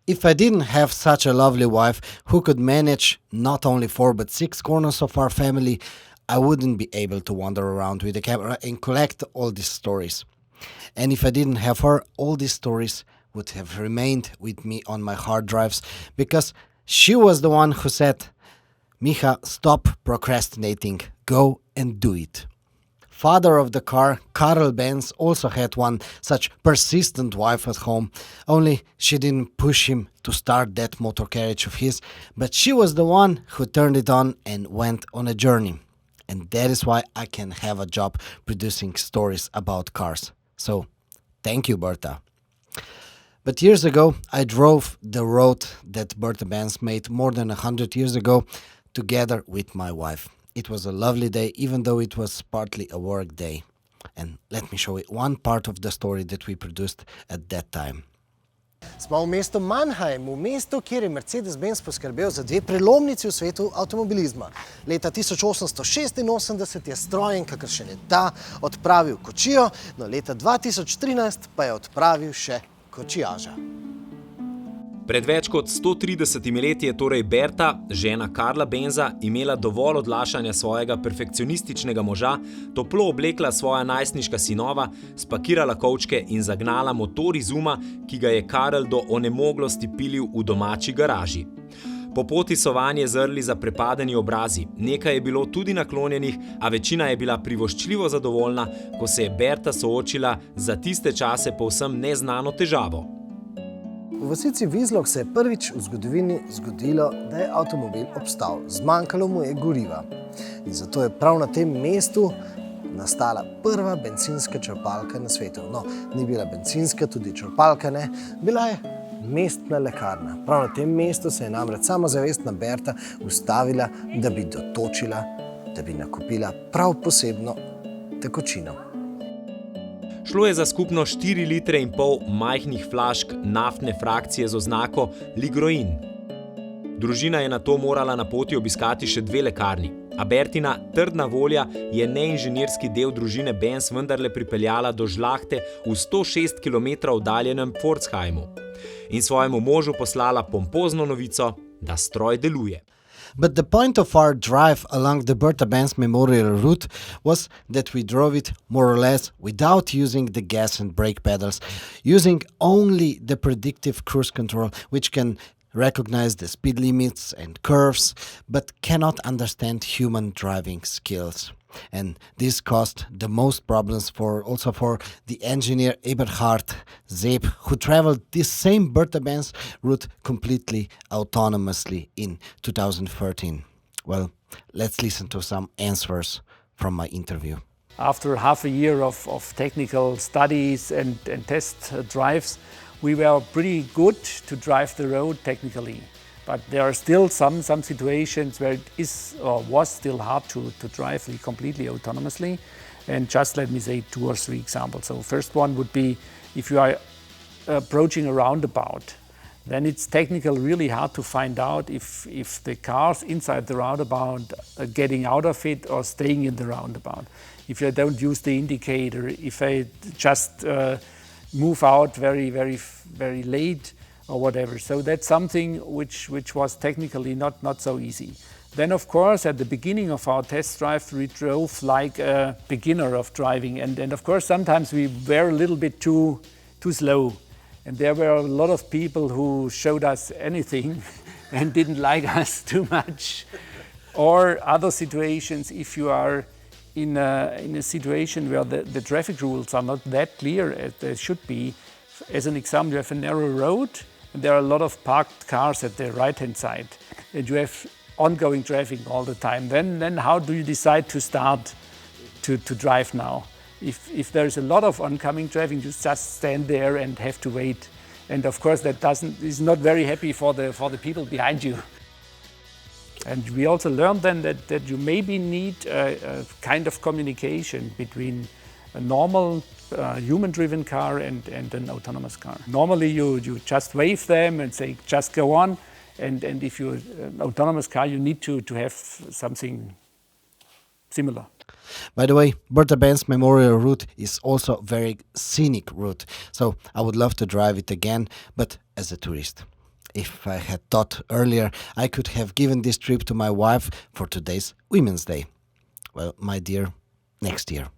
If I didn't have such a lovely wife who could manage not only 4 but 6 corners of our family, I wouldn't be able to wander around with a camera and collect all these stories. And if I didn't have her, all these stories would have remained with me on my hard drives, because she was the one who said, "Miha, stop procrastinating, go and do it." Father of the car, Karl Benz, also had one such persistent wife at home, only she didn't push him to start that motor carriage of his, but she was the one who turned it on and went on a journey. And that is why I can have a job producing stories about cars. So, thank you, Bertha. But years ago, I drove the road that Bertha Benz made more than 100 years ago together with my wife. It was a lovely day, even though it was partly a work day. And let me show you one part of the story that we produced at that time. Smo v mestu Mannheim, v mestu, kjer je Mercedes-Benz poskrbel za 2 prelomnici v svetu avtomobilizma. Leta 1886 je strojen, kakršen je ta, odpravil kočijo, no leta 2013 pa je odpravil še kočijaža. Pred več kot 130 leti je torej Bertha, žena Karla Benza, imela dovolj odlašanja svojega perfekcionističnega moža, toplo oblekla svoja najstniška sinova, spakirala kovčke in zagnala motor iz uma, ki ga je Karl do onemoglosti pilil v domači garaži. Po poti so vanje zrli zaprepadeni obrazi, nekaj je bilo tudi naklonjenih, a večina je bila privoščljivo zadovoljna, ko se je Bertha soočila za tiste čase povsem neznano težavo. V vasici Vizlog se je prvič v zgodovini zgodilo, da je avtomobil obstal. Zmanjkalo mu je goriva. In zato je prav na tem mestu nastala prva bencinska črpalka na svetu. No, ni bila bencinska, tudi črpalka ne, bila je mestna lekarna. Prav na tem mestu se je namreč samozavestna Bertha ustavila, da bi dotočila, da bi nakupila prav posebno tekočino. Šlo je za skupno 4,5 litre majhnih flašk naftne frakcije z oznako ligroin. Družina je nato morala na poti obiskati še 2 lekarni, a Bertina trdna volja je neinženirski del družine Benz vendarle pripeljala do žlahte v 106 km oddaljenem Pforzheimu in svojemu možu poslala pompozno novico, da stroj deluje. But the point of our drive along the Bertha Benz Memorial Route was that we drove it more or less without using the gas and brake pedals, using only the predictive cruise control, which can recognize the speed limits and curves, but cannot understand human driving skills. And this caused the most problems also for the engineer Eberhard Zeeb, who traveled this same Bertha Benz route completely autonomously in 2013. Well, let's listen to some answers from my interview. After half a year of technical studies and test drives, we were pretty good to drive the road technically. But there are still some situations where it is or was still hard to drive completely autonomously. And just let me say 2 or 3 examples. So first one would be if you are approaching a roundabout, then it's technically really hard to find out if the cars inside the roundabout are getting out of it or staying in the roundabout. If I don't use the indicator, if I just move out very late, or whatever. So that's something which was technically not so easy. Then of course at the beginning of our test drive we drove like a beginner of driving, and of course sometimes we were a little bit too slow, and there were a lot of people who showed us anything and didn't like us too much. Or other situations, if you are in a situation where the traffic rules are not that clear as they should be. As an example, you have a narrow road, and there are a lot of parked cars at the right-hand side, and you have ongoing traffic all the time. Then how do you decide to start to drive now? If there is a lot of oncoming traffic, you just stand there and have to wait. And of course that is not very happy for the people behind you. And we also learned then that you maybe need a kind of communication between a normal human-driven car and an autonomous car. Normally you just wave them and say, just go on. And if you're an autonomous car, you need to have something similar. By the way, Bertha Benz Memorial Route is also a very scenic route, so I would love to drive it again, but as a tourist. If I had thought earlier, I could have given this trip to my wife for today's Women's Day. Well, my dear, next year.